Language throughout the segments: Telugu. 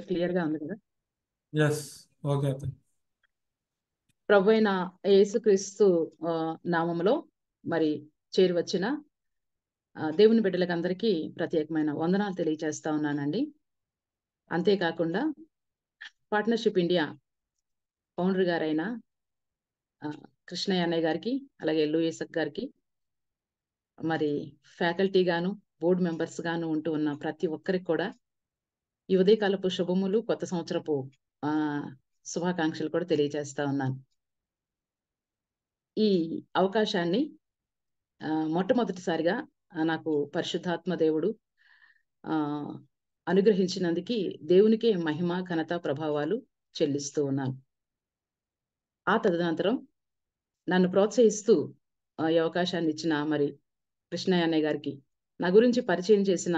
క్లియర్ గా ఉంది కదా? ఎస్ ఓకే అతను. ప్రభు అయిన యేసుక్రీస్తు నామములో మరి చేరి వచ్చిన దేవుని బిడ్డలకు అందరికీ ప్రత్యేకమైన వందనాలు తెలియజేస్తా ఉన్నానండి. అంతేకాకుండా పార్ట్నర్షిప్ ఇండియా ఫౌండర్ గారైన కృష్ణయ్య అన్నయ్య గారికి, అలాగే లూయిసక్ గారికి, మరి ఫ్యాకల్టీ గాను బోర్డు మెంబర్స్ గాను ఉంటూ ఉన్న ప్రతి ఒక్కరికి కూడా ఈ ఉదయకాలపు శుభములు, కొత్త సంవత్సరపు శుభాకాంక్షలు కూడా తెలియజేస్తా ఉన్నాను. ఈ అవకాశాన్ని మొట్టమొదటిసారిగా నాకు పరిశుద్ధాత్మ దేవుడు అనుగ్రహించినందుకు దేవునికే మహిమ, ఘనత, ప్రభావాలు చెల్లిస్తూ ఉన్నాను. ఆ తదనంతరం నన్ను ప్రోత్సహిస్తూ ఈ అవకాశాన్ని ఇచ్చిన మరి కృష్ణయ్య అన్నయ్య గారికి, నా గురించి పరిచయం చేసిన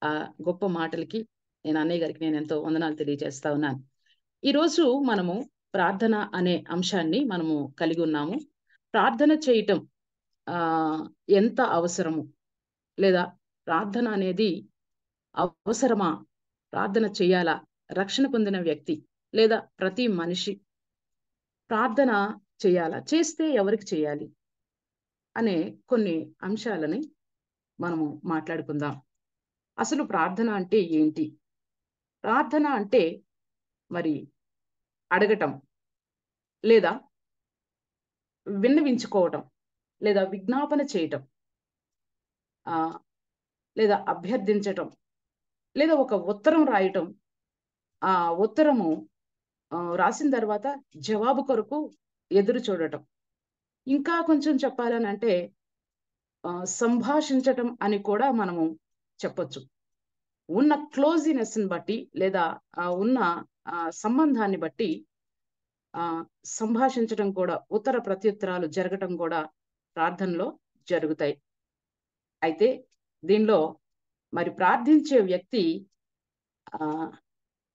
ఆ గొప్ప మాటలకి అన్నయ్య గారికి నేను ఎంతో వందనాలు తెలియజేస్తా ఉన్నాను. ఈరోజు మనము ప్రార్థన అనే అంశాన్ని మనము కలిగి ఉన్నాము. ప్రార్థన చేయటం ఎంత అవసరము, లేదా ప్రార్థన అనేది అవసరమా, ప్రార్థన చేయాలా, రక్షణ పొందిన వ్యక్తి లేదా ప్రతి మనిషి ప్రార్థన చేయాలా, చేస్తే ఎవరికి చేయాలి అనే కొన్ని అంశాలని మనము మాట్లాడుకుందాం. అసలు ప్రార్థన అంటే ఏంటి? ప్రార్థన అంటే మరి అడగటం, లేదా విన్నవించుకోవటం, లేదా విజ్ఞాపన చేయటం, లేదా అభ్యర్థించటం, లేదా ఒక ఉత్తరం రాయటం, ఆ ఉత్తరము రాసిన తర్వాత జవాబు కొరకు ఎదురు చూడటం, ఇంకా కొంచెం చెప్పాలని అంటే సంభాషించటం అని కూడా మనము చెప్పొచ్చు. ఉన్న క్లోజినెస్ని బట్టి లేదా ఉన్న సంబంధాన్ని బట్టి సంభాషించటం కూడా, ఉత్తర ప్రత్యుత్తరాలు జరగటం కూడా ప్రార్థనలో జరుగుతాయి. అయితే దీనిలో మరి ప్రార్థించే వ్యక్తి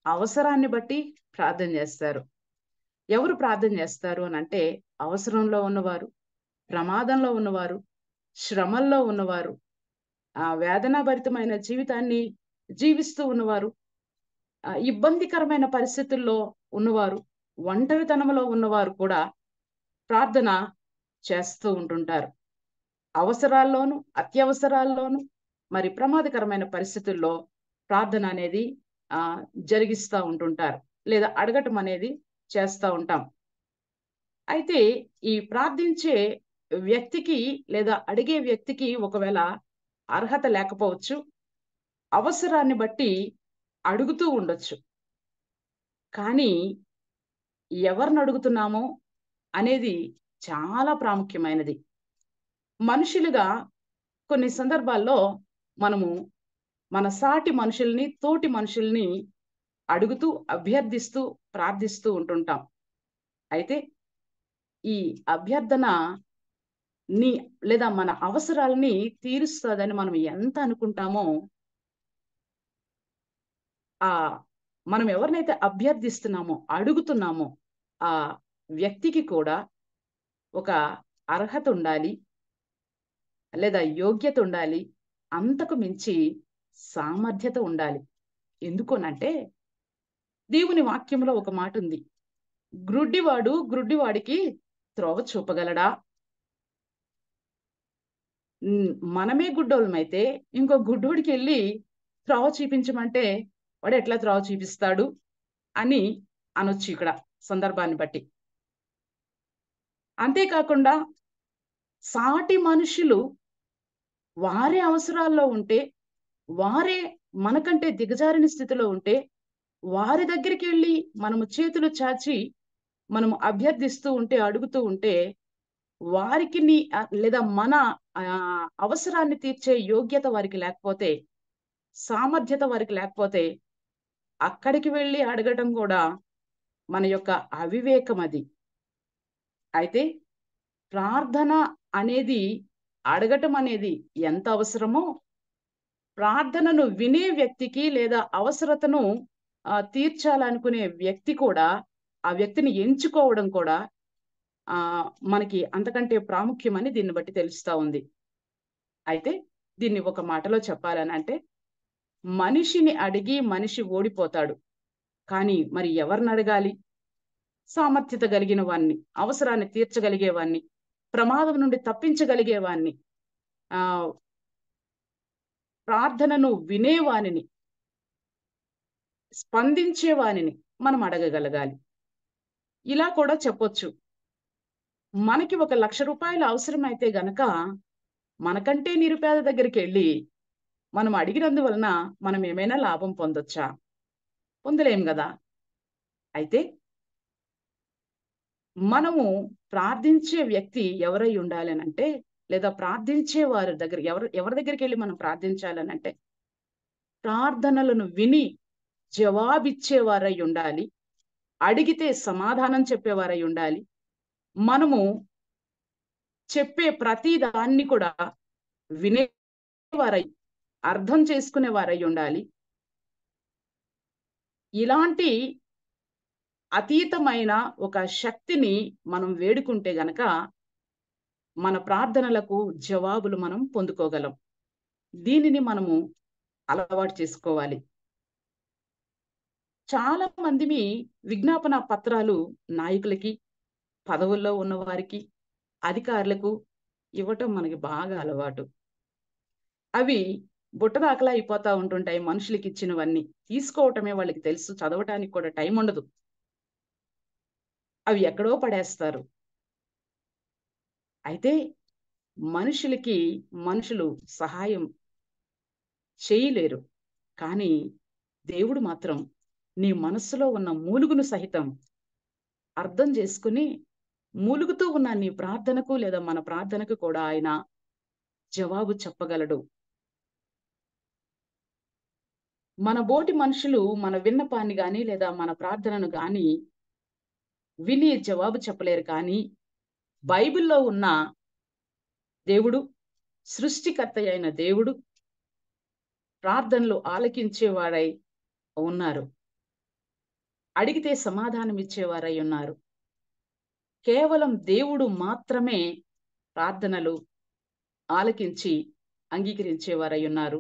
అవసరాన్ని బట్టి ప్రార్థన చేస్తారు. ఎవరు ప్రార్థన చేస్తారు అని అంటే, అవసరంలో ఉన్నవారు, ప్రమాదంలో ఉన్నవారు, శ్రమల్లో ఉన్నవారు, వేదనాభరితమైన జీవితాన్ని జీవిస్తూ ఉన్నవారు, ఇబ్బందికరమైన పరిస్థితుల్లో ఉన్నవారు, ఒంటరితనంలో ఉన్నవారు కూడా ప్రార్థన చేస్తూ ఉంటుంటారు. అవసరాల్లోనూ, అత్యవసరాల్లోనూ, మరి ప్రమాదకరమైన పరిస్థితుల్లో ప్రార్థన అనేది జరిగిస్తూ ఉంటుంటారు, లేదా అడగటం అనేది చేస్తూ ఉంటాం. అయితే ఈ ప్రార్థించే వ్యక్తికి లేదా అడిగే వ్యక్తికి ఒకవేళ అర్హత లేకపోవచ్చు, అవసరాన్ని బట్టి అడుగుతూ ఉండొచ్చు. కానీ ఎవరిని అడుగుతున్నామో అనేది చాలా ప్రాముఖ్యమైనది. మనుషులుగా కొన్ని సందర్భాల్లో మనము మన సాటి మనుషుల్ని, తోటి మనుషుల్ని అడుగుతూ, అభ్యర్థిస్తూ, ప్రార్థిస్తూ ఉంటుంటాం. అయితే ఈ అభ్యర్థన లేదా మన అవసరాలని తీరుస్తుందని మనం ఎంత అనుకుంటామో, మనం ఎవరినైతే అభ్యర్థిస్తున్నామో, అడుగుతున్నామో ఆ వ్యక్తికి కూడా ఒక అర్హత ఉండాలి, లేదా యోగ్యత ఉండాలి, అంతకు మించి సామర్థ్యత ఉండాలి. ఎందుకోనంటే దేవుని వాక్యంలో ఒక మాట ఉంది, గ్రుడ్డివాడు గ్రుడ్డివాడికి త్రోవ చూపగలడా? మనమే గుడ్డోళ్ళమైతే ఇంకో గుడ్డోడికి వెళ్ళి త్రోవ చూపించమంటే వాడు ఎట్లా త్రోవ చూపిస్తాడు అని అనొచ్చు ఇక్కడ సందర్భాన్ని బట్టి. అంతేకాకుండా సాటి మనుషులు వారే అవసరాల్లో ఉంటే, వారే మనకంటే దిగజారిన స్థితిలో ఉంటే, వారి దగ్గరికి వెళ్ళి మనము చేతులు చాచి మనము అభ్యర్థిస్తూ ఉంటే, అడుగుతూ ఉంటే, వారికి లేదా మన అవసరాన్ని తీర్చే యోగ్యత వారికి లేకపోతే, సామర్థ్యత వారికి లేకపోతే, అక్కడికి వెళ్ళి అడగటం కూడా మన యొక్క అవివేకం అది. అయితే ప్రార్థన అనేది, అడగటం అనేది ఎంత అవసరమో, ప్రార్థనను వినే వ్యక్తికి లేదా అవసరతను తీర్చాలనుకునే వ్యక్తి కూడా, ఆ వ్యక్తిని ఎంచుకోవడం కూడా మనకి అంతకంటే ప్రాముఖ్యమని దీన్ని బట్టి తెలుస్తూ ఉంది. అయితే దీన్ని ఒక మాటలో చెప్పాలని అంటే, మనిషిని అడిగి మనిషి ఓడిపోతాడు, కానీ మరి ఎవరిని అడగాలి? సామర్థ్యత కలిగిన వాణ్ణి, అవసరాన్ని తీర్చగలిగేవాణ్ణి, ప్రమాదం నుండి తప్పించగలిగేవాణ్ణి, ఆ ప్రార్థనను వినేవానిని, స్పందించేవానిని మనం అడగగలగాలి. ఇలా కూడా చెప్పొచ్చు. మనకి 1,00,000 అవసరమైతే గనక మనకంటే నిరుపేద దగ్గరికి వెళ్ళి మనం అడిగినందువలన మనం ఏమైనా లాభం పొందొచ్చా? పొందలేం గదా! అయితే మనము ప్రార్థించే వ్యక్తి ఎవరై ఉండాలనంటే, లేదా ప్రార్థించే వారి దగ్గర ఎవరి దగ్గరికెళ్ళి మనం ప్రార్థించాలనంటే, ప్రార్థనలను విని జవాబిచ్చేవారై ఉండాలి. అడిగితే సమాధానం చెప్పేవారై ఉండాలి. మనము చెప్పే ప్రతి దాన్ని కూడా వినేవారై, అర్థం చేసుకునేవారై ఉండాలి. ఇలాంటి అతీతమైన ఒక శక్తిని మనం వేడుకుంటే గనక మన ప్రార్థనలకు జవాబులు మనం పొందుకోగలం. దీనిని మనము అలవాటు చేసుకోవాలి. చాలా మందిమి విజ్ఞాపన పత్రాలు నాయకులకి, పదవుల్లో ఉన్నవారికి, అధికారులకు ఇవ్వటం మనకి బాగా అలవాటు. అవి బుట్టదాఖలా అయిపోతా ఉంటుంటాయి మనుషులకి ఇచ్చినవన్నీ. తీసుకోవటమే వాళ్ళకి తెలుసు. చదవటానికి కూడా టైం ఉండదు. అవి ఎక్కడో పడేస్తారు. అయితే మనుషులు సహాయం చేయలేరు. కానీ దేవుడు మాత్రం నీ మనస్సులో ఉన్న మూలుగును సహితం అర్థం చేసుకుని, మూలుగుతూ ఉన్న నీ ప్రార్థనకు లేదా మన ప్రార్థనకు కూడా ఆయన జవాబు చెప్పగలడు. మన బోటి మనుషులు మన విన్నపాన్ని గాని లేదా మన ప్రార్థనను గాని విని జవాబు చెప్పలేరు. కానీ బైబిల్‌లో ఉన్న దేవుడు, సృష్టికర్త అయిన దేవుడు ప్రార్థనలు ఆలకించేవాడై ఉన్నారు. అడిగితే సమాధానం ఇచ్చేవారై ఉన్నారు. కేవలం దేవుడు మాత్రమే ప్రార్థనలు ఆలకించి అంగీకరించేవారై ఉన్నారు.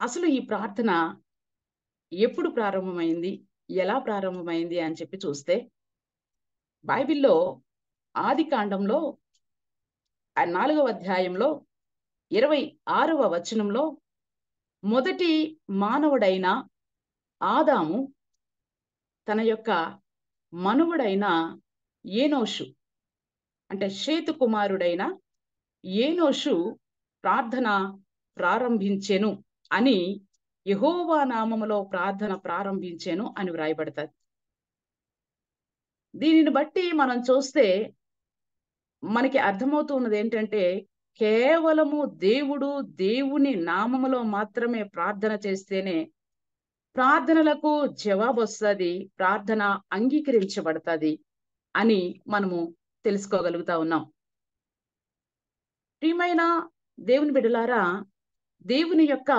అసలు ఈ ప్రార్థన ఎప్పుడు ప్రారంభమైంది? ఎలా ప్రారంభమైంది అని చెప్పి చూస్తే, బైబిల్‌లో ఆదికాండంలో 4వ అధ్యాయంలో 26వ వచనంలో మొదటి మానవుడైన ఆదాము తన యొక్క మనుమడైన ఏనోషు అంటే షేతు కుమారుడైన ఏనోషు ప్రార్థన ప్రారంభించెను అని, యెహోవా నామములో ప్రార్థన ప్రారంభించెను అని వ్రాయబడతది. దీనిని బట్టి మనం చూస్తే మనకి అర్థమవుతున్నది ఏంటంటే, కేవలము దేవుని నామములో మాత్రమే ప్రార్థన చేస్తేనే ప్రార్థనలకు జవాబొస్తది, ప్రార్థన అంగీకరించబడతది అని మనము తెలుసుకోగలుగుతా ఉన్నాం. ప్రియమైన దేవుని బిడ్డలారా, దేవుని యొక్క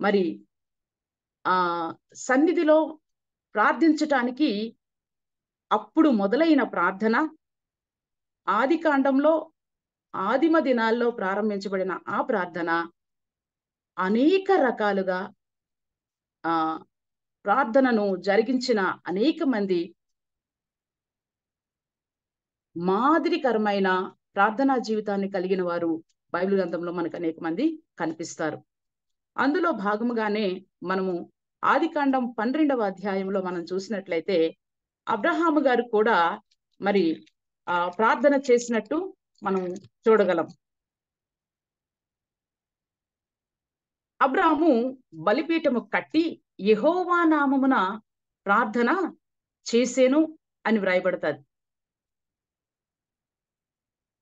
మరి సన్నిధిలో ప్రార్థించటానికి అప్పుడు మొదలైన ప్రార్థన ఆదికాండంలో ఆదిమ దినాల్లో ప్రారంభించబడిన ఆ ప్రార్థన అనేక రకాలుగా ప్రార్థనను జరిగించిన అనేక మంది మాదిరికరమైన ప్రార్థనా జీవితాన్ని కలిగిన వారు బైబిల్ గ్రంథంలో మనకు అనేక మంది కనిపిస్తారు. అందులో భాగముగానే మనము ఆదికాండం 12వ అధ్యాయంలో మనం చూసినట్లయితే అబ్రహాము గారు కూడా మరి ప్రార్థన చేసినట్టు మనం చూడగలం. అబ్రాహాము బలిపీఠము కట్టి యెహోవా నామమున ప్రార్థన చేసేను అని వ్రాయబడతాది.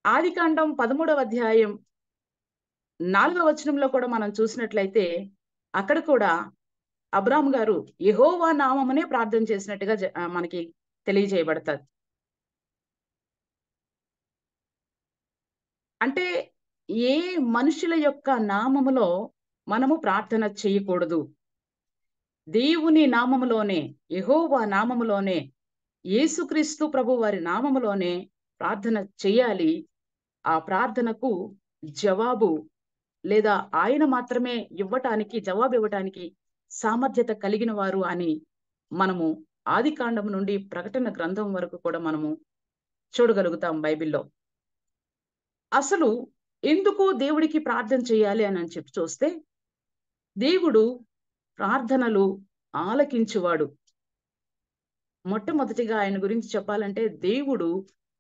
ఆదికాండం 13వ అధ్యాయం 4వ వచనంలో కూడా మనం చూసినట్లయితే అక్కడ కూడా అబ్రాహాము గారు యెహోవా నామమునే ప్రార్థన చేసినట్టుగా మనకి తెలియజేయబడతాది. అంటే ఏ మనుషుల యొక్క నామములో మనము ప్రార్థన చేయకూడదు. దేవుని నామములోనే, యెహోవా నామములోనే, యేసుక్రీస్తు ప్రభు వారి నామములోనే ప్రార్థన చేయాలి. ఆ ప్రార్థనకు జవాబు లేదా ఆయన మాత్రమే జవాబు ఇవ్వటానికి సామర్థ్యత కలిగిన వారు అని మనము ఆదికాండం నుండి ప్రకటన గ్రంథం వరకు కూడా మనము చూడగలుగుతాం బైబిల్లో. అసలు ఎందుకు దేవుడికి ప్రార్థన చేయాలి అని చెప్పి చూస్తే, దేవుడు ప్రార్థనలు ఆలకించువాడు. మొట్టమొదటిగా ఆయన గురించి చెప్పాలంటే, దేవుడు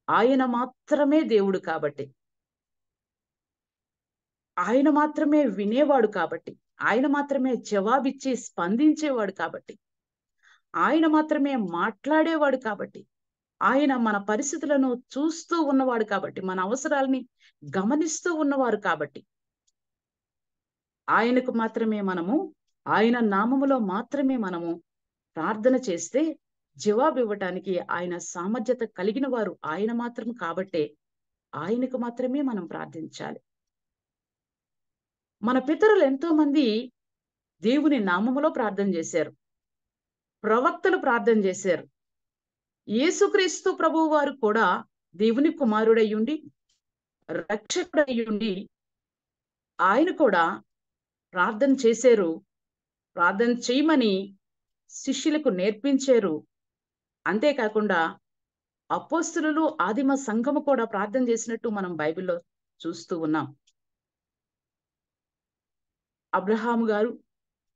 ఆయన మాత్రమే దేవుడు కాబట్టి, ఆయన మాత్రమే వినేవాడు కాబట్టి, ఆయన మాత్రమే జవాబిచ్చి స్పందించేవాడు కాబట్టి, ఆయన మాత్రమే మాట్లాడేవాడు కాబట్టి, ఆయన మన పరిస్థితులను చూస్తూ ఉన్నవాడు కాబట్టి, మన అవసరాలని గమనిస్తూ ఉన్నవారు కాబట్టి, ఆయనకు మాత్రమే మనము, ఆయన నామములో మాత్రమే మనము ప్రార్థన చేస్తే జవాబు ఇవ్వటానికి ఆయన సామర్థ్యత కలిగిన వారు ఆయన మాత్రం కాబట్టే ఆయనకు మాత్రమే మనం ప్రార్థించాలి. మన పితరులు ఎంతో మంది దేవుని నామములో ప్రార్థన చేశారు, ప్రవక్తలు ప్రార్థన చేశారు. యేసుక్రీస్తు ప్రభువు వారు కూడా దేవుని కుమారుడయ్యుండి, రక్షకుడయ్యుండి, ఆయన కూడా ప్రార్థన చేశారు. ప్రార్థన చేయమని శిష్యులకు నేర్పించారు. అంతేకాకుండా అపోస్తలులు, ఆదిమ సంఘము కూడా ప్రార్థన చేసినట్టు మనం బైబిల్లో చూస్తూ ఉన్నాం. అబ్రహాము గారు,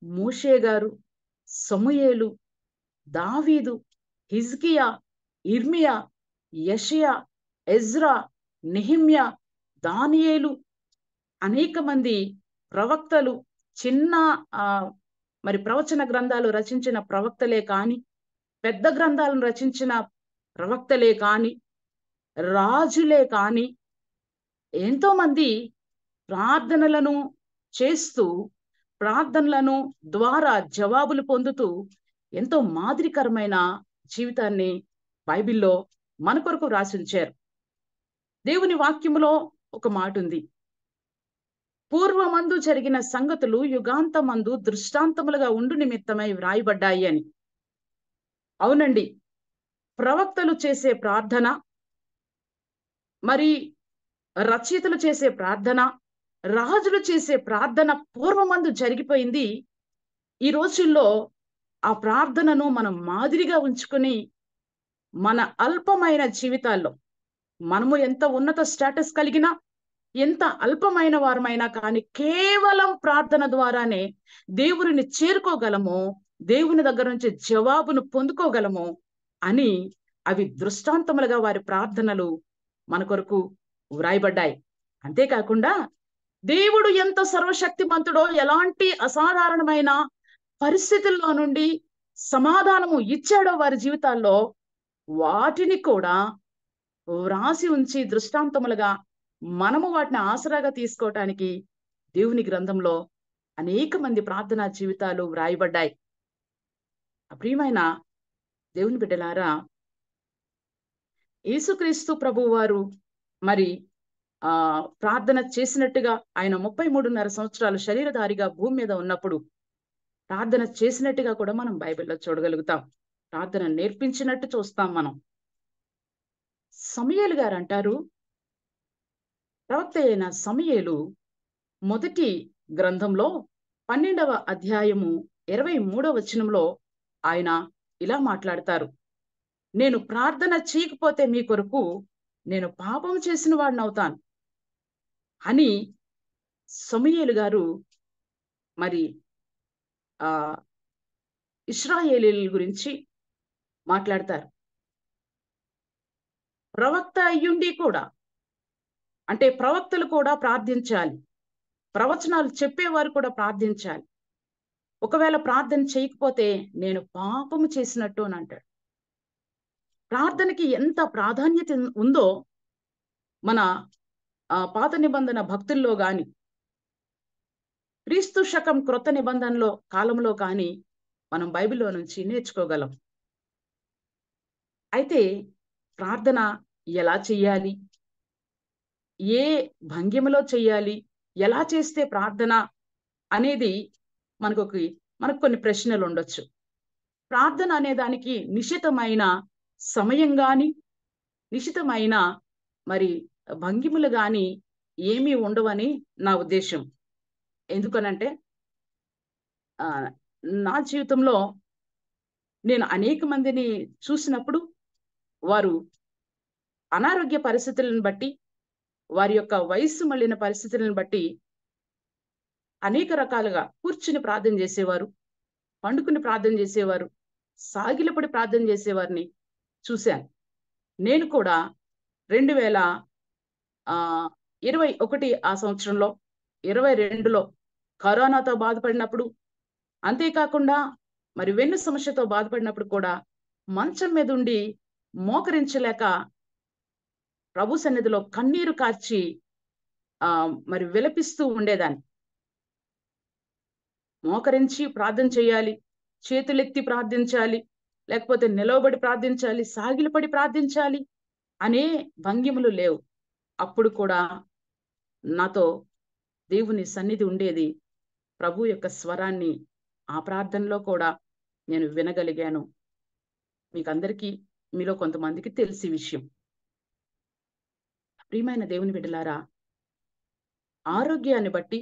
మోషే గారు, సమూయేలు, దావీదు, హిజ్కియా, ఇర్మియా, యెషయా, ఎజ్రా, నెహెమ్యా, దానియేలు, అనేక మంది ప్రవక్తలు, చిన్న మరి ప్రవచన గ్రంథాలు రచించిన ప్రవక్తలే కాని, పెద్ద గ్రంథాలను రచించిన ప్రవక్తలే కాని, రాజులే కాని, ఎంతో మంది ప్రార్థనలను చేస్తూ, ప్రార్థనలను ద్వారా జవాబులు పొందుతూ ఎంతో మాదిరికరమైన జీవితాన్ని బైబిల్లో మన కొరకు రాసి ఉంచారు. దేవుని వాక్యములో ఒక మాట ఉంది, పూర్వమందు జరిగిన సంగతులు యుగాంతమందు దృష్టాంతములుగా ఉండు నిమిత్తమై వ్రాయబడ్డాయి అని. అవునండి, ప్రవక్తలు చేసే ప్రార్థన, మరి రచయితలు చేసే ప్రార్థన, రాజులు చేసే ప్రార్థన పూర్వమందు జరిగిపోయింది. ఈ రోజుల్లో ఆ ప్రార్థనను మనం మాదిరిగా ఉంచుకొని మన అల్పమైన జీవితాల్లో, మనము ఎంత ఉన్నత స్టేటస్ కలిగినా, ఎంత అల్పమైన వారమైనా కానీ, కేవలం ప్రార్థన ద్వారానే దేవుని చేరుకోగలము, దేవుని దగ్గర నుంచి జవాబును పొందుకోగలము అని అవి దృష్టాంతములుగా వారి ప్రార్థనలు మన కొరకు వ్రాయబడ్డాయి. అంతేకాకుండా దేవుడు ఎంత సర్వశక్తిమంతుడో, ఎలాంటి అసాధారణమైన పరిస్థితుల్లో నుండి సమాధానము ఇచ్చాడో వారి జీవితాల్లో, వాటిని కూడా వ్రాసి ఉంచి దృష్టాంతములుగా మనము వాటిని ఆసరాగా తీసుకోవటానికి దేవుని గ్రంథంలో అనేక మంది ప్రార్థనా జీవితాలు వ్రాయబడ్డాయి. ప్రియమైన దేవుని బిడ్డలారా, యేసుక్రీస్తు ప్రభువు వారు మరి ప్రార్థన చేసినట్టుగా, ఆయన 33.5 సంవత్సరాలు శరీరధారిగా భూమి మీద ఉన్నప్పుడు ప్రార్థన చేసినట్టుగా కూడా మనం బైబిల్లో చూడగలుగుతాం. ప్రార్థన నేర్పించినట్టు చూస్తాం మనం. సమూయేలు గారు అంటారు, ప్రవక్త అయిన సమూయేలు మొదటి గ్రంథంలో 12వ అధ్యాయము 23వ వచనంలో ఆయన ఇలా మాట్లాడతారు, నేను ప్రార్థన చేయకపోతే మీ కొరకు నేను పాపం చేసిన వాడిని అవుతాను అని సమూయేలు గారు మరి ఇశ్రాయేలీయుల గురించి మాట్లాడతారు. ప్రవక్త అయ్యుండి కూడా, అంటే ప్రవక్తలు కూడా ప్రార్థించాలి, ప్రవచనాలు చెప్పేవారు కూడా ప్రార్థించాలి. ఒకవేళ ప్రార్థన చేయకపోతే నేను పాపము చేసినట్టు అని అంటాడు. ప్రార్థనకి ఎంత ప్రాధాన్యత ఉందో మన పాత నిబంధన భక్తుల్లో గాని, క్రీస్తు శకం క్రొత్త నిబంధనలో కాలంలో కానీ మనం బైబిల్లో నుంచి నేర్చుకోగలం. అయితే ప్రార్థన ఎలా చెయ్యాలి, ఏ భంగిమలో చెయ్యాలి, ఎలా చేస్తే ప్రార్థన అనేది మనకు కొన్ని ప్రశ్నలు ఉండొచ్చు. ప్రార్థన అనే దానికి నిశ్చితమైన సమయం గాని, నిశ్చితమైన మరి భంగిమలు గాని ఏమీ ఉండవని నా ఉద్దేశం. ఎందుకనంటే నా జీవితంలో నేను అనేక మందిని చూసినప్పుడు వారు అనారోగ్య పరిస్థితులను బట్టి, వారి యొక్క వయస్సు మళ్ళిన పరిస్థితులను బట్టి అనేక రకాలుగా కూర్చుని ప్రార్థన చేసేవారు, పండుకుని ప్రార్థన చేసేవారు, సాగిలపడి ప్రార్థన చేసేవారిని చూశాను. నేను కూడా 2021 ఆ సంవత్సరంలో, 22లో కరోనాతో బాధపడినప్పుడు, అంతేకాకుండా మరి వెన్ను సమస్యతో బాధపడినప్పుడు కూడా మంచం మీద ఉండి మోకరించలేక ప్రభు సన్నిధిలో కన్నీరు కార్చి మరి విలపిస్తూ ఉండేదాన్ని. మోకరించి ప్రార్థన చేయాలి, చేతులెత్తి ప్రార్థించాలి, లేకపోతే నిలవబడి ప్రార్థించాలి, సాగిలపడి ప్రార్థించాలి అనే భంగిమలు లేవు. అప్పుడు కూడా నాతో దేవుని సన్నిధి ఉండేది. ప్రభు యొక్క స్వరాన్ని ఆ ప్రార్థనలో కూడా నేను వినగలిగాను. మీకందరికీ, మీలో కొంతమందికి తెలిసి విషయం. ప్రియమైన దేవుని బిడ్డలారా, ఆరోగ్యాన్ని బట్టి,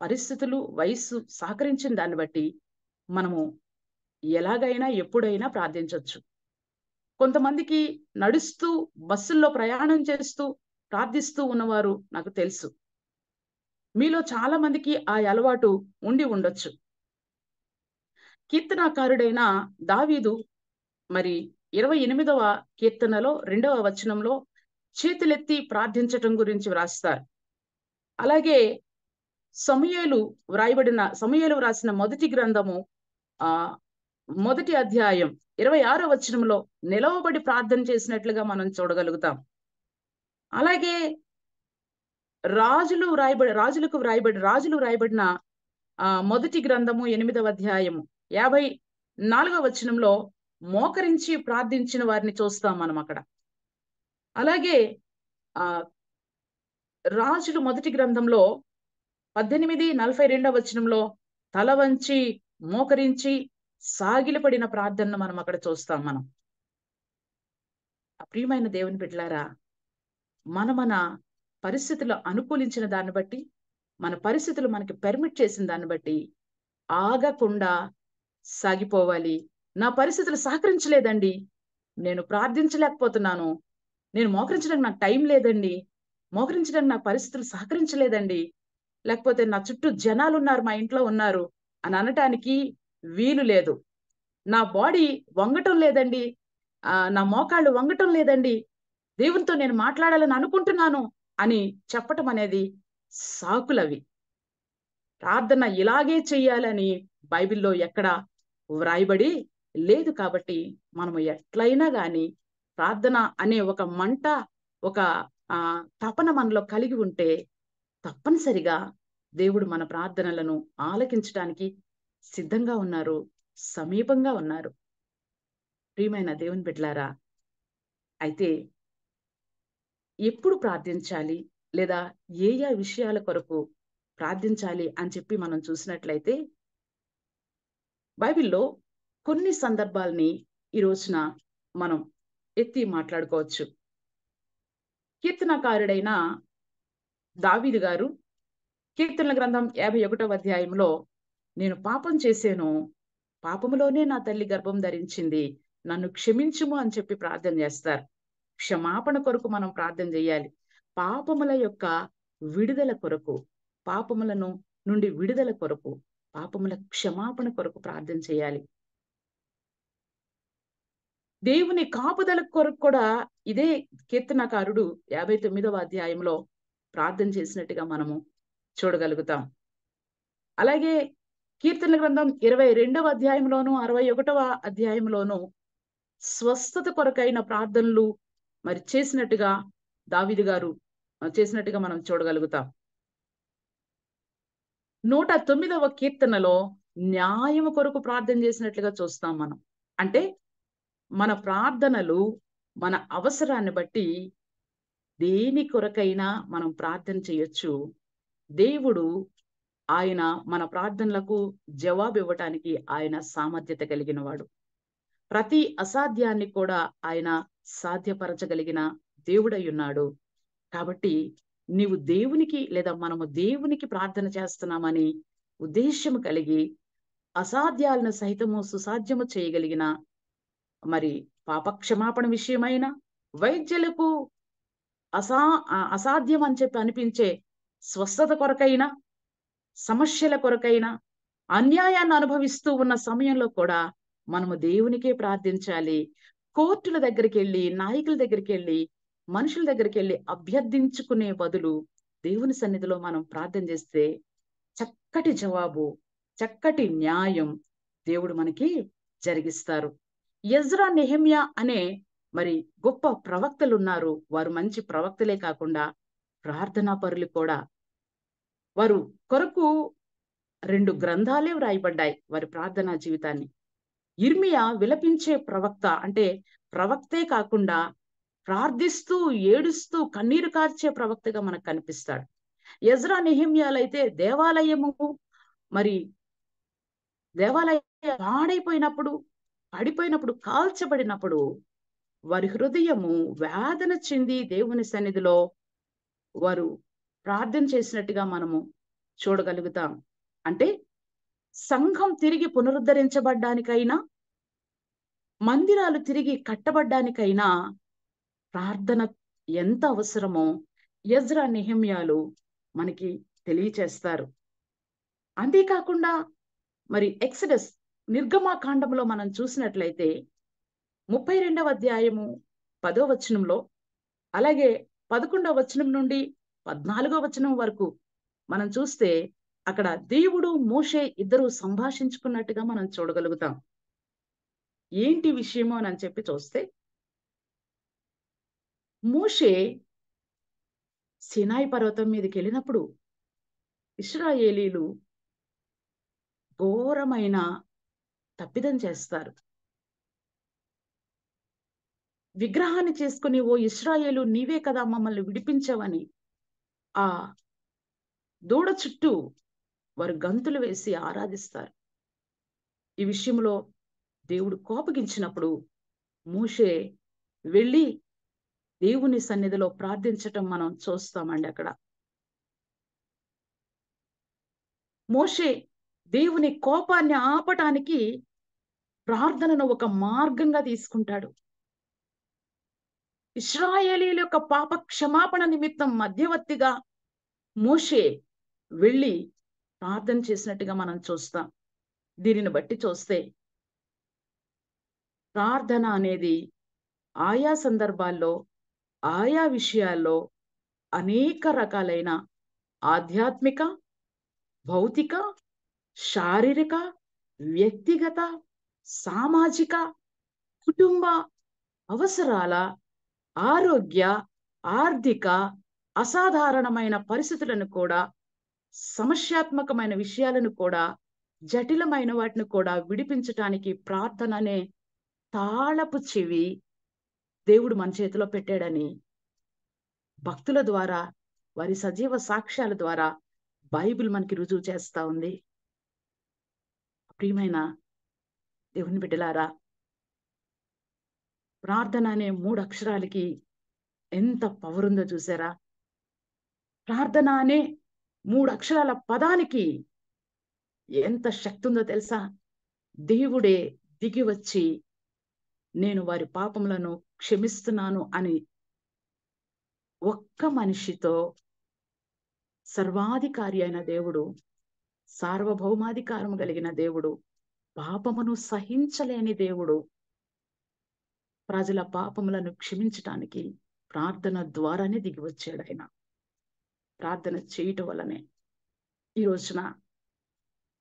పరిస్థితులు, వయస్సు సహకరించిన దాన్ని బట్టి మనము ఎలాగైనా ఎప్పుడైనా ప్రార్థించొచ్చు. కొంతమందికి నడుస్తూ, బస్సుల్లో ప్రయాణం చేస్తూ ప్రార్థిస్తూ ఉన్నవారు నాకు తెలుసు. మీలో చాలా మందికి ఆ అలవాటు ఉండి ఉండొచ్చు. కీర్తనాకారుడైన దావీదు మరి 28వ కీర్తనలో 2వ వచనంలో చేతులెత్తి ప్రార్థించటం గురించి వ్రాస్తారు. అలాగే సమూయేలు వ్రాసిన మొదటి గ్రంథము మొదటి అధ్యాయం 26వ వచనంలో నిలవబడి ప్రార్థన చేసినట్లుగా మనం చూడగలుగుతాం. అలాగే రాజులు వ్రాయబడిన మొదటి గ్రంథము 8వ అధ్యాయము 54వ వచనంలో మోకరించి ప్రార్థించిన వారిని చూస్తాం మనం అక్కడ. అలాగే రాజులు మొదటి గ్రంథంలో 18:42వ వచనంలో తల వంచి మోకరించి సాగిలపడిన ప్రార్థనను మనం అక్కడ చూస్తాం. మనం ప్రియమైన దేవుని బిడ్డలారా, మన పరిస్థితులు అనుకూలించిన దాన్ని బట్టి, మన పరిస్థితులు మనకి పర్మిట్ చేసిన దాన్ని బట్టి ఆగకుండా సాగిపోవాలి. నా పరిస్థితులు సహకరించలేదండి, నేను ప్రార్థించలేకపోతున్నాను, నేను మోకరించడానికి నాకు టైం లేదండి, మోకరించడానికి నా పరిస్థితులు సహకరించలేదండి, లేకపోతే నా చుట్టూ జనాలు ఉన్నారు, మా ఇంట్లో ఉన్నారు అని అనటానికి వీలు లేదు. నా బాడీ వంగటం లేదండి, నా మోకాళ్ళు వంగటం లేదండి, దేవునితో నేను మాట్లాడాలని అనుకుంటున్నాను అని చెప్పటం అనేది సాకులవి. ప్రార్థన ఇలాగే చెయ్యాలని బైబిల్లో ఎక్కడ వ్రాయబడి లేదు. కాబట్టి మనము ఎట్లయినా గాని ప్రార్థన అనే ఒక మంట, ఒక తపన మనలో కలిగి ఉంటే తప్పనిసరిగా దేవుడు మన ప్రార్థనలను ఆలకించడానికి సిద్ధంగా ఉన్నారు, సమీపంగా ఉన్నారు. ప్రియమైన దేవుని బిడ్డలారా, అయితే ఎప్పుడు ప్రార్థించాలి, లేదా ఏ విషయాల కొరకు ప్రార్థించాలి అని చెప్పి మనం చూసినట్లయితే బైబిల్లో కొన్ని సందర్భాల్ని ఈ రోజున మనం ఎత్తి మాట్లాడుకోవచ్చు. కీర్తనకారుడైన దావీదు గారు కీర్తనల గ్రంథం 51వ అధ్యాయంలో నేను పాపం చేశాను, పాపములోనే నా తల్లి గర్భం ధరించింది, నన్ను క్షమించుము అని చెప్పి ప్రార్థన చేస్తారు. క్షమాపణ కొరకు మనం ప్రార్థన చేయాలి. పాపముల యొక్క విడుదల కొరకు, పాపములను నుండి విడుదల కొరకు, పాపముల క్షమాపణ కొరకు ప్రార్థన చేయాలి. దేవుని కాపుదల కొరకు కూడా ఇదే కీర్తనకారుడు 59వ అధ్యాయంలో ప్రార్థన చేసినట్టుగా మనము చూడగలుగుతాం. అలాగే కీర్తనల గ్రంథం 22వ అధ్యాయంలోను 61వ అధ్యాయంలోను స్వస్థత కొరకైన ప్రార్థనలు మరి చేసినట్టుగా దావీదు గారు చేసినట్టుగా మనం చూడగలుగుతాం. 109వ కీర్తనలో న్యాయము కొరకు ప్రార్థన చేసినట్లుగా చూస్తాం మనం. అంటే మన ప్రార్థనలు మన అవసరాన్ని బట్టి దేని కొరకైనా మనం ప్రార్థన చేయొచ్చు. దేవుడు ఆయన మన ప్రార్థనలకు జవాబు ఇవ్వటానికి ఆయన సామర్థ్యత కలిగిన వాడు. ప్రతి అసాధ్యాన్ని కూడా ఆయన సాధ్యపరచగలిగిన దేవుడై ఉన్నాడు. కాబట్టి నీవు దేవునికి, లేదా మనము దేవునికి ప్రార్థన చేస్తున్నామని ఉద్దేశం కలిగి అసాధ్యాలను సైతము సుసాధ్యము చేయగలిగిన, మరి పాపక్షమాపణ విషయమైన, వైద్యులకు అసాధ్యం అని చెప్పి అనిపించే స్వస్థత కొరకైనా, సమస్యల కొరకైనా, అన్యాయాన్ని అనుభవిస్తూ ఉన్న సమయంలో కూడా మనము దేవునికే ప్రార్థించాలి. కోర్టుల దగ్గరికెళ్ళి, నాయకుల దగ్గరికెళ్ళి, మనుషుల దగ్గరికెళ్ళి అభ్యర్థించుకునే బదులు దేవుని సన్నిధిలో మనం ప్రార్థన చేస్తే చక్కటి జవాబు, చక్కటి న్యాయం దేవుడు మనకి జరిగిస్తారు. ఎజ్రా, నెహెమ్యా అనే మరి గొప్ప ప్రవక్తలున్నారు. వారు మంచి ప్రవక్తలే కాకుండా ప్రార్థనా పరులు కూడా. వారు కొరకు 2 గ్రంథాలే వ్రాయబడ్డాయి వారి ప్రార్థనా జీవితాన్ని. యిర్మీయా విలపించే ప్రవక్త, అంటే ప్రవక్తే కాకుండా ప్రార్థిస్తూ, ఏడుస్తూ, కన్నీరు కార్చే ప్రవక్తగా మనకు కనిపిస్తాడు. ఎజ్రా, నెహెమ్యాలైతే మరి దేవాలయం పాడైపోయినప్పుడు, పడిపోయినప్పుడు, కాల్చబడినప్పుడు వారి హృదయము వేదన చెంది దేవుని సన్నిధిలో వారు ప్రార్థన చేసినట్టుగా మనము చూడగలుగుతాం. అంటే సంఘం తిరిగి పునరుద్ధరించబడ్డానికైనా, మందిరాలు తిరిగి కట్టబడ్డానికైనా ప్రార్థన ఎంత అవసరమో ఎజ్రా, నెహెమ్యాలు మనకి తెలియచేస్తారు. అంతేకాకుండా మరి ఎక్సడస్, నిర్గమాకాండంలో మనం చూసినట్లయితే 32వ అధ్యాయము 10వ వచనంలో, అలాగే 11వ వచనం నుండి 14వ వచనం వరకు మనం చూస్తే అక్కడ దేవుడు, మోషే ఇద్దరు సంభాషించుకున్నట్టుగా మనం చూడగలుగుతాం. ఏంటి విషయము అని చెప్పి చూస్తే, మోషే సీనాయి పర్వతం మీదకి వెళ్ళినప్పుడు ఇశ్రాయేలీలు ఘోరమైన తప్పిదం చేస్తారు. విగ్రహాన్ని చేసుకుని, ఓ ఇశ్రాయేలు నీవే కదా మమ్మల్ని విడిపించవని ఆ దూడ చుట్టూ వారు గంతులు వేసి ఆరాధిస్తారు. ఈ విషయంలో దేవుడు కోపగించినప్పుడు మోషే వెళ్ళి దేవుని సన్నిధిలో ప్రార్థించటం మనం చూస్తామండి. అక్కడ మోషే దేవుని కోపాన్ని ఆపటానికి ప్రార్థనను ఒక మార్గంగా తీసుకుంటాడు. ఇశ్రాయేలీయుల యొక్క పాప క్షమాపణ నిమిత్తం మధ్యవర్తిగా మోషే వెళ్ళి ప్రార్థన చేసినట్టుగా మనం చూస్తాం. దీనిని బట్టి చూస్తే ప్రార్థన అనేది ఆయా సందర్భాల్లో, ఆయా విషయాల్లో అనేక రకాలైన ఆధ్యాత్మిక, భౌతిక, శారీరక, వ్యక్తిగత, సామాజిక, కుటుంబ అవసరాల, ఆరోగ్య, ఆర్థిక, అసాధారణమైన పరిస్థితులను కూడా, సమస్యాత్మకమైన విషయాలను కూడా, జటిలమైన వాటిని కూడా విడిపించటానికి ప్రార్థన అనే తాళపు చెవి దేవుడు మన చేతిలో పెట్టాడని భక్తుల ద్వారా, వారి సజీవ సాక్ష్యాల ద్వారా బైబిల్ మనకి రుజువు చేస్తా ఉంది. ప్రియమైన దేవుని బిడ్డలారా, ప్రార్థన అనే 3 అక్షరాలకి ఎంత పవర్ ఉందో చూసారా? ప్రార్థన అనే 3 అక్షరాల పదానికి ఎంత శక్తి ఉందో తెలుసా? దేవుడే దిగి వచ్చి నేను వారి పాపములను క్షమిస్తున్నాను అని ఒక్క మనిషితో, సర్వాధికారి అయిన దేవుడు, సార్వభౌమాధికారము కలిగిన దేవుడు, పాపమును సహించలేని దేవుడు ప్రజల పాపములను క్షమించటానికి ప్రార్థన ద్వారానే దిగి వచ్చాడు. ఆయన ప్రార్థన చేయటం వల్లనే ఈ రోజున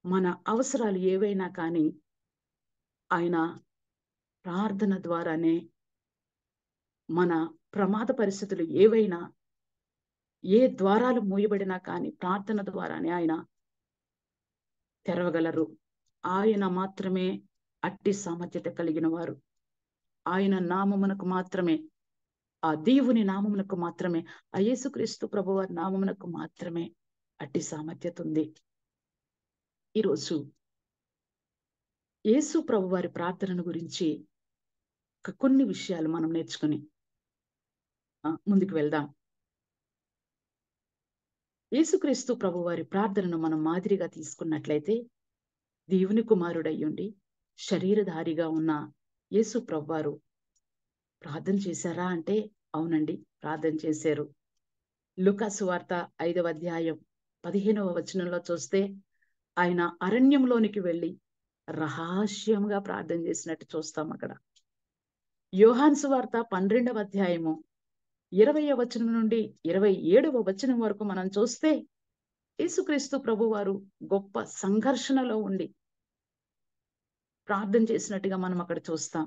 మన అవసరాలు ఏవైనా కానీ ఆయన ప్రార్థన ద్వారానే, మన ప్రమాద పరిస్థితులు ఏవైనా, ఏ ద్వారాలు మూయబడినా కానీ ప్రార్థన ద్వారానే ఆయన తెరవగలరు. ఆయన మాత్రమే అట్టి సామర్థ్యత కలిగిన వారు. ఆయన నామమునకు మాత్రమే, ఆ దేవుని నామమునకు మాత్రమే, ఆ యేసుక్రీస్తు ప్రభువారి నామమునకు మాత్రమే అట్టి సామర్థ్యత ఉంది. ఈరోజు యేసు ప్రభువారి ప్రార్థనను గురించి కొన్ని విషయాలు మనం నేర్చుకుని ముందుకు వెళ్దాం. యేసుక్రీస్తు ప్రభువారి ప్రార్థనను మనం మాదిరిగా తీసుకున్నట్లయితే దేవుని కుమారుడయ్యుండి శరీరధారిగా ఉన్న యేసు ప్రభువారు ప్రార్థన చేశారా అంటే అవునండి, ప్రార్థన చేశారు. లూకా సువార్త 5వ అధ్యాయం 15వ వచనంలో చూస్తే ఆయన అరణ్యంలోనికి వెళ్ళి రహస్యంగా ప్రార్థన చేసినట్టు చూస్తాం అక్కడ. యోహాను సువార్త 12వ అధ్యాయము 20వ వచనం నుండి 27వ వచనం వరకు మనం చూస్తే యేసుక్రీస్తు ప్రభువారు గొప్ప సంఘర్షణలో ఉండి ప్రార్థన చేసినట్టుగా మనం అక్కడ చూస్తాం.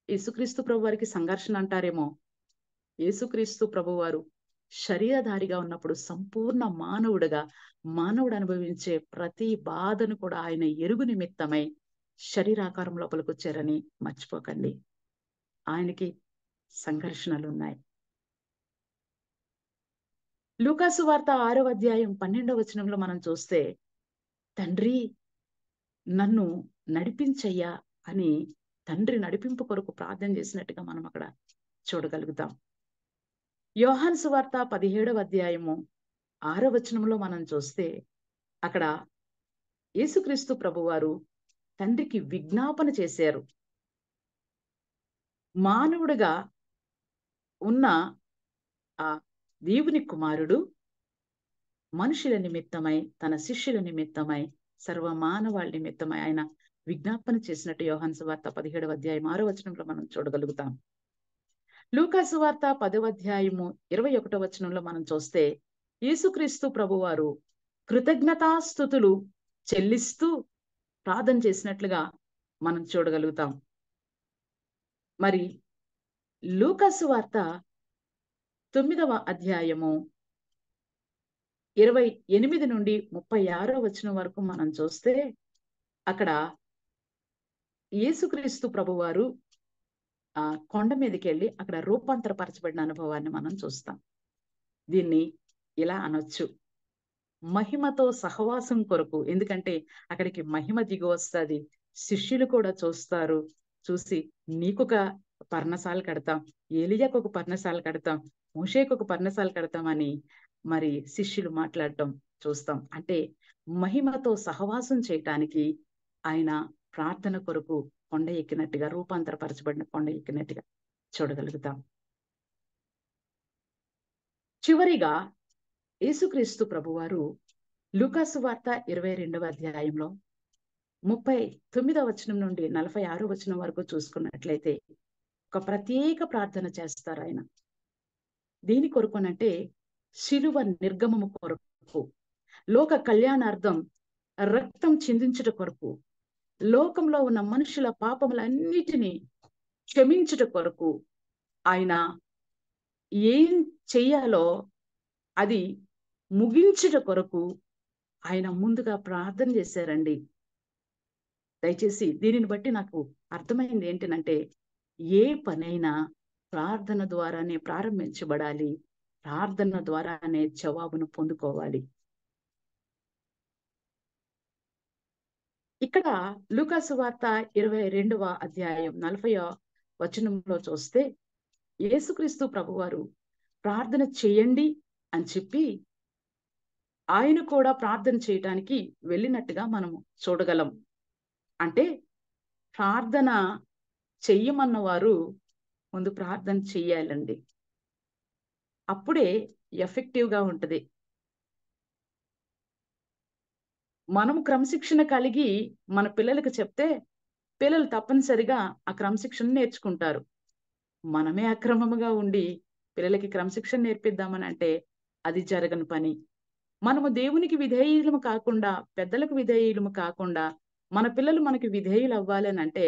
యేసుక్రీస్తు ప్రభువారికి సంఘర్షణ అంటారేమో, యేసుక్రీస్తు ప్రభువారు శరీరధారిగా ఉన్నప్పుడు సంపూర్ణ మానవుడు అనుభవించే ప్రతి బాధను కూడా ఆయన ఎరుగు నిమిత్తమై శరీరాకారం లోపలికి వచ్చారని మర్చిపోకండి. ఆయనకి సంఘర్షణలున్నాయి. లూకా సువార్త 6వ అధ్యాయం 12వ వచనంలో మనం చూస్తే, తండ్రి నన్ను నడిపించయ్యా అని తండ్రి నడిపింపు కొరకు ప్రార్థన చేసినట్టుగా మనం అక్కడ చూడగలుగుతాం. యోహాను సువార్త 17వ అధ్యాయము 6వ వచనంలో మనం చూస్తే అక్కడ యేసుక్రీస్తు ప్రభువారు తండ్రికి విజ్ఞాపన చేశారు. మానవుడిగా ఉన్న ఆ దేవుని కుమారుడు మనుషుల నిమిత్తమై, తన శిష్యుల నిమిత్తమై, సర్వమానవాళి నిమిత్తమై ఆయన విజ్ఞాపన చేసినట్టు యోహాను సువార్త 17వ అధ్యాయం 6వ వచనంలో మనం చూడగలుగుతాం. లూకా సువార్త 10వ అధ్యాయము 21వ వచనంలో మనం చూస్తే యేసుక్రీస్తు ప్రభువారు కృతజ్ఞతాస్తుతులు చెల్లిస్తూ ప్రార్థన చేసినట్లుగా మనం చూడగలుగుతాం. మరి లూకా సువార్త 9వ అధ్యాయము 28 నుండి 36వ వచనం వరకు మనం చూస్తే అక్కడ యేసుక్రీస్తు ప్రభువారు కొండ మీదకి వెళ్ళి అక్కడ రూపాంతరపరచబడిన అనుభవాన్ని మనం చూస్తాం. దీన్ని ఇలా అనొచ్చు, మహిమతో సహవాసం కొరకు. ఎందుకంటే అక్కడికి మహిమ దిగి వస్తుంది, శిష్యులు కూడా చూస్తారు. చూసి నీకొక పర్ణశాల కడతాం, ఏలియాకు ఒక పర్ణశాల కడతాం, మోషేకు ఒక పర్ణశాల కడతామని మరి శిష్యులు మాట్లాడటం చూస్తాం. అంటే మహిమతో సహవాసం చేయటానికి ఆయన ప్రార్థన కొరకు కొండ ఎక్కినట్టుగా, రూపాంతరపరచబడిన కొండ ఎక్కినట్టుగా చూడగలుగుతాం. చివరిగా యేసుక్రీస్తు ప్రభువారు లూకా సువార్త 22వ అధ్యాయంలో 39వ వచనం నుండి 46వ వచనం వరకు చూసుకున్నట్లయితే ఒక ప్రత్యేక ప్రార్థన చేస్తారు ఆయన. దేని కొరకునంటే శిలువ నిర్గమము కొరకు, లోక కళ్యాణార్థం రక్తం చిందించుట కొరకు, లోకంలో ఉన్న మనుషుల పాపములన్నిటినీ క్షమించుట కొరకు ఆయన ఏం చెయ్యాలో అది ముగించుట కొరకు ఆయన ముందుగా ప్రార్థన చేశారండి. దయచేసి దీనిని బట్టి నాకు అర్థమైంది ఏంటంటే, ఏ పనైనా ప్రార్థన ద్వారానే ప్రారంభించబడాలి, ప్రార్థన ద్వారానే జవాబును పొందుకోవాలి. ఇక్కడ లూకా సువార్త 22వ అధ్యాయం 40వ వచనంలో చూస్తే యేసుక్రీస్తు ప్రభువారు ప్రార్థన చేయండి అని చెప్పి ఆయన కూడా ప్రార్థన చేయటానికి వెళ్ళినట్టుగా మనం చూడగలం. అంటే ప్రార్థన చెయ్యమన్న వారు ముందు ప్రార్థన చెయ్యాలండి, అప్పుడే ఎఫెక్టివ్గా ఉంటుంది. మనము క్రమశిక్షణ కలిగి మన పిల్లలకు చెప్తే పిల్లలు తప్పనిసరిగా ఆ క్రమశిక్షణ నేర్చుకుంటారు. మనమే అక్రమముగా ఉండి పిల్లలకి క్రమశిక్షణ నేర్పిద్దామని అంటే అది జరగని పని. మనము దేవునికి విధేయులము కాకుండా, పెద్దలకు విధేయులము కాకుండా మన పిల్లలు మనకి విధేయులు అవ్వాలని అంటే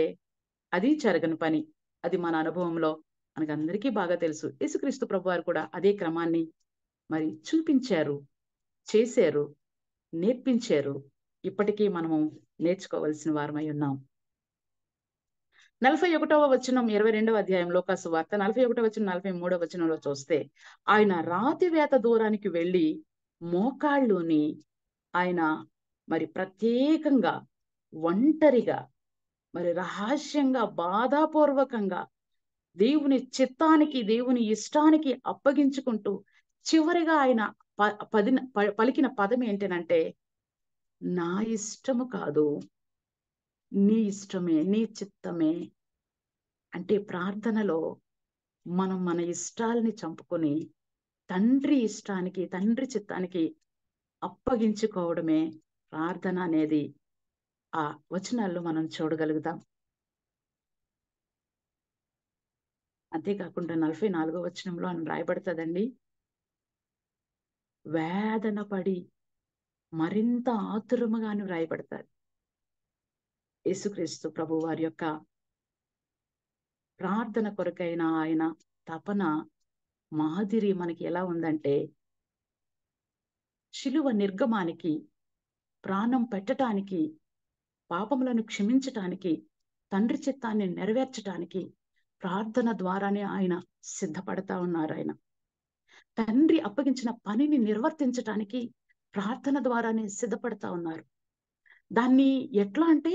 అది జరగని పని. అది మన అనుభవంలో మనకందరికీ బాగా తెలుసు. యేసుక్రీస్తు ప్రభువారు కూడా అదే క్రమాన్ని మరి చూపించారు, చేశారు, నేర్పించారు. ఇప్పటికీ మనము నేర్చుకోవాల్సిన వారమై ఉన్నాం. 41వ వచనం 22వ అధ్యాయం లూకా సువార్త 41వ వచనం 43వ వచనంలో చూస్తే ఆయన రాతివేత దూరానికి వెళ్ళి మోకాళ్ళుని ఆయన మరి ప్రత్యేకంగా ఒంటరిగా మరి రహస్యంగా బాధాపూర్వకంగా దేవుని చిత్తానికి, దేవుని ఇష్టానికి అప్పగించుకుంటూ చివరిగా ఆయన పలికిన పదం ఏంటనంటే, నా ఇష్టము కాదు, నీ ఇష్టమే, నీ చిత్తమే. అంటే ప్రార్థనలో మనం మన ఇష్టాలని చంపుకొని తండ్రి ఇష్టానికి, తండ్రి చిత్తానికి అప్పగించుకోవడమే ప్రార్థన అనేది ఆ వచనాల్లో మనం చూడగలుగుతాం. అంతేకాకుండా 44వ వచనంలో అని రాయబడుతుందండి, వేదన పడి మరింత ఆతురముగాను రాయబడతారు. యేసుక్రీస్తు ప్రభు వారి యొక్క ప్రార్థన కొరకైన ఆయన తపన మాదిరి మనకి ఎలా ఉందంటే, శిలువ నిర్గమానికి, ప్రాణం పెట్టడానికి, పాపములను క్షమించటానికి, తండ్రి చిత్తాన్ని నెరవేర్చటానికి ప్రార్థన ద్వారానే ఆయన సిద్ధపడతా ఉన్నారు. ఆయన తండ్రి అప్పగించిన పనిని నిర్వర్తించటానికి ప్రార్థన ద్వారానే సిద్ధపడతా ఉన్నారు. దాన్ని ఎట్లా అంటే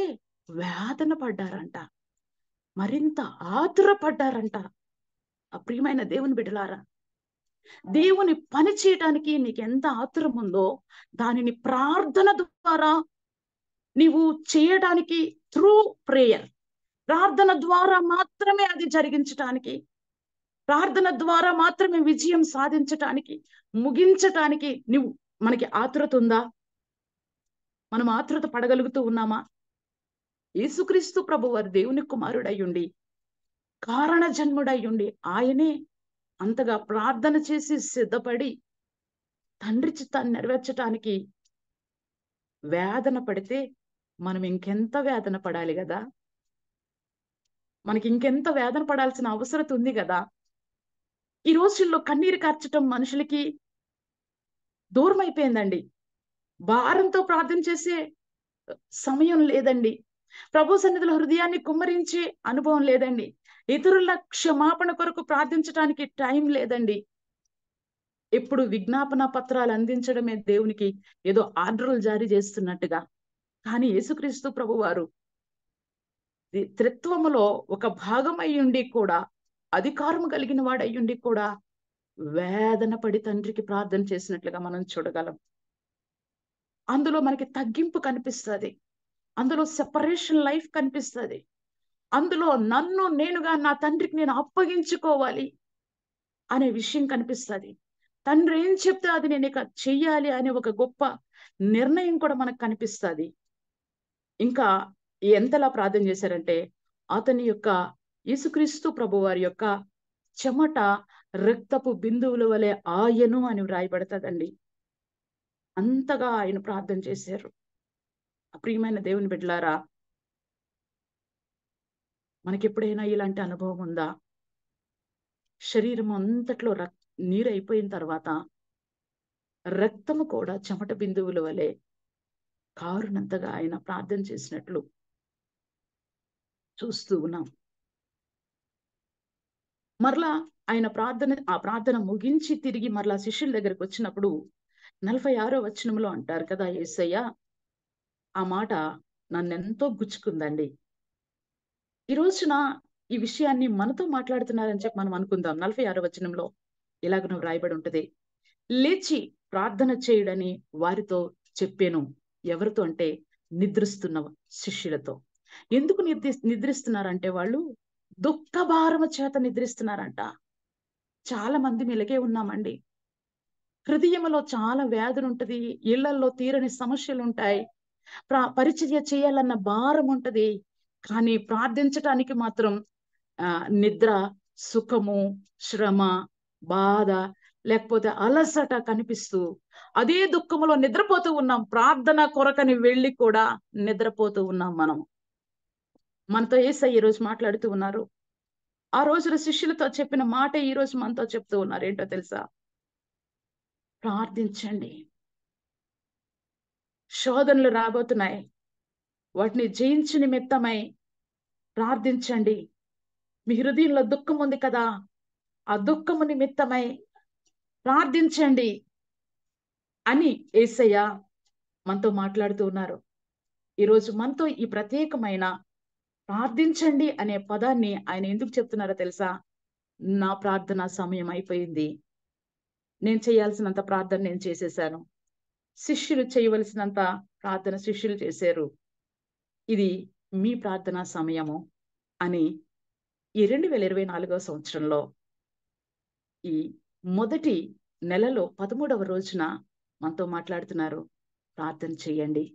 వేదన పడ్డారంట, మరింత ఆతురపడ్డారంట. ప్రియమైన దేవుని బిడ్డలారా, దేవుని పని చేయటానికి నీకు ఎంత ఆతురం ఉందో దానిని ప్రార్థన ద్వారా నీవు చేయడానికి, త్రూ ప్రేయర్, ప్రార్థన ద్వారా మాత్రమే అది జరిగించటానికి, ప్రార్థన ద్వారా మాత్రమే విజయం సాధించటానికి, ముగించటానికి మనకి ఆతురత ఉందా? మనం ఆతురత పడగలుగుతూ ఉన్నామా? యేసుక్రీస్తు ప్రభు వారు దేవుని కుమారుడయ్యుండి, కారణ జన్ముడయ్యుండి, ఆయనే అంతగా ప్రార్థన చేసి సిద్ధపడి తండ్రి చిత్తాన్ని నెరవేర్చటానికి వేదన పడితే మనం ఇంకెంత వేదన పడాలి కదా? మనకి ఇంకెంత వేదన పడాల్సిన అవసరం ఉంది కదా? ఈ రోజుల్లో కన్నీరు కార్చటం మనుషులకి దూరం అయిపోయిందండి. భారంతో ప్రార్థన చేసే సమయం లేదండి. ప్రభు సన్నిధిలో హృదయాన్ని కుమ్మరించే అనుభవం లేదండి. ఇతరుల క్షమాపణ కొరకు ప్రార్థించడానికి టైం లేదండి. ఎప్పుడు విజ్ఞాపన పత్రాలు అందించడమే దేవునికి ఏదో ఆర్డర్లు జారీ చేస్తున్నట్టుగా. కానీ యేసుక్రీస్తు ప్రభు వారు త్రిత్వములో ఒక భాగం అయ్యుండి కూడా, అధికారం కలిగిన వాడయ్యుండి కూడా వేదన పడి తండ్రికి ప్రార్థన చేసినట్లుగా మనం చూడగలం. అందులో మనకి తగ్గింపు కనిపిస్తుంది, అందులో సెపరేషన్ లైఫ్ కనిపిస్తుంది, అందులో నన్ను నేనుగా నా తండ్రికి నేను అప్పగించుకోవాలి అనే విషయం కనిపిస్తుంది. తండ్రి ఏం చెప్తే అది నేను ఇక చెయ్యాలి అనే ఒక గొప్ప నిర్ణయం కూడా మనకు కనిపిస్తుంది. ఇంకా ఎంతలా ప్రార్థన చేశారంటే, అతని యొక్క యేసుక్రీస్తు ప్రభు వారి యొక్క చెమట రక్తపు బిందువుల వలె ఆయను అని వ్రాయబడుతుందండి. అంతగా ఆయన ప్రార్థన చేశారు. ప్రియమైన దేవుని బిడ్డలారా, మనకి ఎప్పుడైనా ఇలాంటి అనుభవం ఉందా? శరీరం అంతట్లో నీరు అయిపోయిన తర్వాత రక్తము కూడా చెమట బిందువుల వలె కారునంతగా ఆయన ప్రార్థన చేసినట్లు చూస్తూ ఉన్నాం. మరలా ఆయన ఆ ప్రార్థన ముగించి తిరిగి మరలా శిష్యుల దగ్గరకు వచ్చినప్పుడు 46వ వచనంలో అంటారు కదా, యేసయ్య, ఆ మాట నన్నెంతో గుచ్చుకుందండి. ఈ రోజున ఈ విషయాన్ని మనతో మాట్లాడుతున్నారని చెప్పి మనం అనుకుందాం. 46వ వచనంలో ఇలాగ వ్రాయబడి ఉంటది, లేచి ప్రార్థన చేయడని వారితో చెప్పాను. ఎవరితో అంటే నిద్రిస్తున్న శిష్యులతో. ఎందుకు నిద్రిస్తున్నారంటే వాళ్ళు దుఃఖ భారము చేత నిద్రిస్తున్నారంట. చాలా మంది మెలగే ఉన్నామండి. హృదయంలో చాలా వ్యాధులు ఉంటది, ఇళ్లలో తీరని సమస్యలు ఉంటాయి, పరిచర్య చేయాలన్న భారం ఉంటది. కానీ ప్రార్థించటానికి మాత్రం నిద్ర, సుఖము, శ్రమ, బాధ, లేకపోతే అలసట కనిపిస్తూ అదే దుఃఖములో నిద్రపోతూ ఉన్నాం. ప్రార్థన కొరకని వెళ్ళి కూడా నిద్రపోతూ ఉన్నాం. మనతో యేసయ్య ఈ రోజు మాట్లాడుతూ ఉన్నారు. ఆ రోజున శిష్యులతో చెప్పిన మాట ఈ రోజు మనతో చెప్తూ ఉన్నారు. ఏంటో తెలుసా? ప్రార్థించండి. శోధనలు రాబోతున్నాయి, వాటిని జయించు నిమిత్తమై ప్రార్థించండి. మీ హృదయంలో దుఃఖం ఉంది కదా, ఆ దుఃఖము నిమిత్తమై ప్రార్థించండి అని యేసయ్య మనతో మాట్లాడుతూ ఉన్నారు. ఈరోజు మనతో ఈ ప్రత్యేకమైన ప్రార్థించండి అనే పదాన్ని ఆయన ఎందుకు చెప్తున్నారో తెలుసా? నా ప్రార్థన సమయం అయిపోయింది, నేను చేయాల్సినంత ప్రార్థన నేను చేసేసాను, శిష్యులు చేయవలసినంత ప్రార్థన శిష్యులు చేశారు. ఇది మీ ప్రార్థనా సమయము అని ఈ 2024వ సంవత్సరంలో ఈ మొదటి నెలలో 13వ రోజున మనతో మాట్లాడుతున్నారు. ప్రార్థన చేయండి.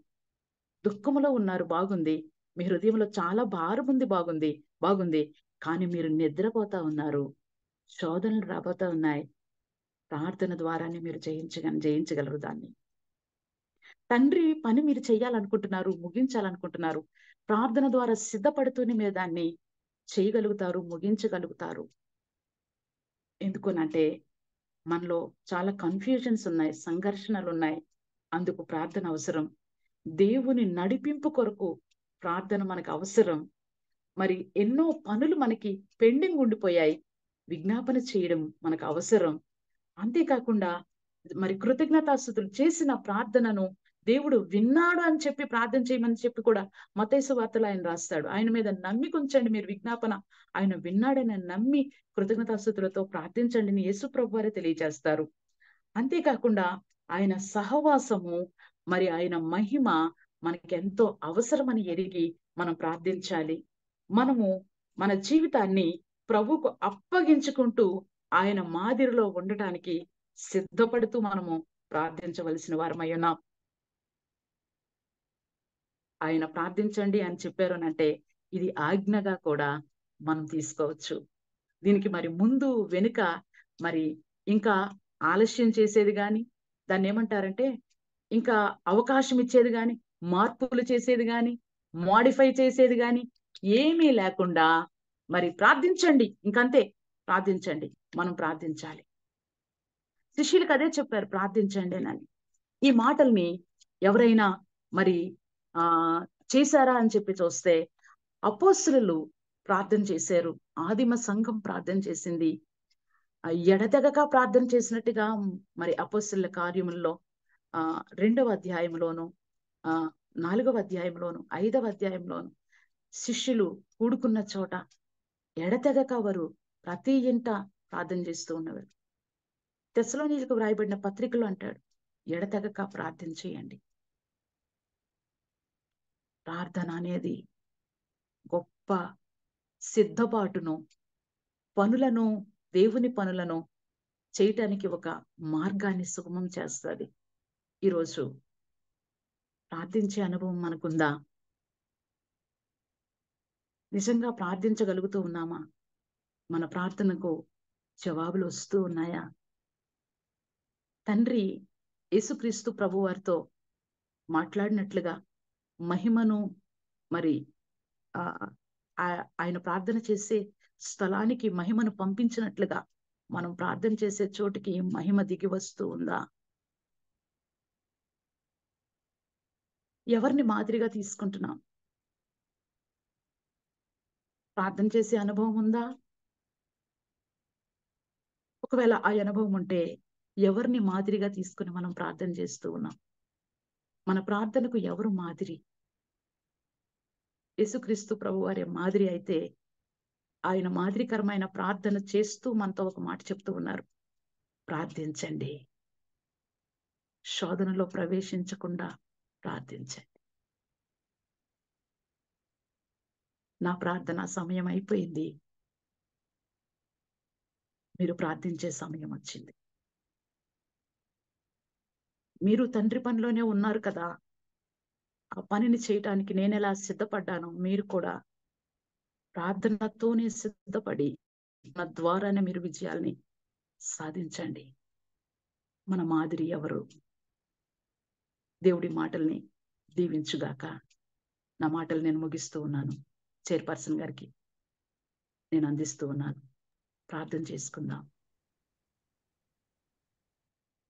దుఃఖములో ఉన్నారు, బాగుంది. మీ హృదయంలో చాలా భారం ఉంది, బాగుంది. కానీ మీరు నిద్రపోతా ఉన్నారు. శోధనలు రాబోతా ఉన్నాయి. ప్రార్థన ద్వారానే మీరు జయించగలరు దాన్ని. తండ్రి పని మీరు చేయాలనుకుంటున్నారు, ముగించాలనుకుంటున్నారు. ప్రార్థన ద్వారా సిద్ధపడుతూనే మీరు దాన్ని చేయగలుగుతారు, ముగించగలుగుతారు. ఎందుకనంటే మనలో చాలా కన్ఫ్యూజన్స్ ఉన్నాయి, సంఘర్షణలు ఉన్నాయి. అందుకు ప్రార్థన అవసరం. దేవుని నడిపింపు కొరకు ప్రార్థన మనకు అవసరం. మరి ఎన్నో పనులు మనకి పెండింగ్ ఉండిపోయాయి, విజ్ఞాపన చేయడం మనకు అవసరం. అంతేకాకుండా మరి కృతజ్ఞతాస్తుతులు చేసిన ప్రార్థనను దేవుడు విన్నాడు అని చెప్పి ప్రార్థన చేయమని చెప్పి కూడా మత్తయి సువార్తలో ఆయన రాస్తాడు. ఆయన మీద నమ్మిక ఉంచండి, మీరు విజ్ఞాపన ఆయన విన్నాడని నమ్మి కృతజ్ఞతాస్తుతులతో ప్రార్థించండి అని యేసు ప్రభు వారే తెలియజేస్తారు. అంతేకాకుండా ఆయన సహవాసము మరి ఆయన మహిమ మనకి ఎంతో అవసరమని ఎరిగి మనం ప్రార్థించాలి. మనము మన జీవితాన్ని ప్రభువుకు అప్పగించుకుంటూ ఆయన మాదిరిలో ఉండటానికి సిద్ధపడుతూ మనము ప్రార్థించవలసిన వారమై ఉన్నాం. ఆయన ప్రార్థించండి అని చెప్పారు అంటే ఇది ఆజ్ఞగా కూడా మనం తీసుకోవచ్చు. దీనికి మరి ముందు వెనుక మరి ఇంకా ఆలస్యం చేసేది కానీ, దాన్ని ఏమంటారంటే ఇంకా అవకాశం ఇచ్చేది కానీ, మార్పులు చేసేది కానీ, మోడిఫై చేసేది కానీ ఏమీ లేకుండా మరి ప్రార్థించండి. ఇంకంతే, ప్రార్థించండి. మనం ప్రార్థించాలి. శిష్యులకు అదే చెప్పారు, ప్రార్థించండి అని. ఈ మాటల్ని ఎవరైనా మరి చేశారా అని చెప్పి చూస్తే అపోస్తలులు ప్రార్థన చేశారు. ఆదిమ సంఘం ప్రార్థన చేసింది. ఎడతెగక ప్రార్థన చేసినట్టుగా మరి అపోస్తలుల కార్యములలో 2వ అధ్యాయంలోను, 4వ అధ్యాయంలోను, 5వ అధ్యాయంలోను శిష్యులు కూడుకున్న చోట ఎడతెగక వారు ప్రతి ఇంట ప్రార్థన చేస్తూ ఉన్నవారు. తెస్సలోనికీయులకు వ్రాయబడిన పత్రికలో అంటాడు, ఎడతెగక ప్రార్థన చేయండి. ప్రార్థన అనేది గొప్ప సిద్ధపాటును, పనులను, దేవుని పనులను చేయటానికి ఒక మార్గాన్ని సుగమం చేస్తుంది. ఈరోజు ప్రార్థించే అనుభవం మనకుందా? నిజంగా ప్రార్థించగలుగుతూ ఉన్నామా? మన ప్రార్థనకు జవాబులు వస్తూ ఉన్నాయా? తండ్రి యేసుక్రీస్తు ప్రభు వారితో మాట్లాడినట్లుగా మహిమను మరి ఆయన ప్రార్థన చేసే స్థలానికి మహిమను పంపించినట్లుగా మనం ప్రార్థన చేసే చోటికి మహిమ దిగి వస్తూ ఉందా? ఎవరిని మాదిరిగా తీసుకుంటున్నాం? ప్రార్థన చేసే అనుభవం ఉందా? ఒకవేళ ఆ అనుభవం ఉంటే ఎవరిని మాదిరిగా తీసుకుని మనం ప్రార్థన చేస్తూ ఉన్నాం? మన ప్రార్థనకు ఎవరు మాదిరి? యేసుక్రీస్తు ప్రభు వారి మాదిరి అయితే ఆయన మాదిరికరమైన ప్రార్థన చేస్తూ మనతో ఒక మాట చెప్తూ ఉన్నారు, ప్రార్థించండి, శోధనలో ప్రవేశించకుండా ప్రార్థించండి. నా ప్రార్థన సమయం అయిపోయింది, మీరు ప్రార్థించే సమయం వచ్చింది. మీరు తండ్రి పనిలోనే ఉన్నారు కదా, ఆ పనిని చేయటానికి నేను ఎలా సిద్ధపడ్డానో మీరు కూడా ప్రార్థనతోనే సిద్ధపడి నా ద్వారానే మీరు విజయాల్ని సాధించండి. మన మాదిరి ఎవరు? దేవుడి మాటల్ని దీవించుగాక. నా మాటలు నేను ముగిస్తూ ఉన్నాను. చైర్పర్సన్ గారికి నేను అందిస్తూ ఉన్నాను. ప్రార్థన చేసుకుందాం.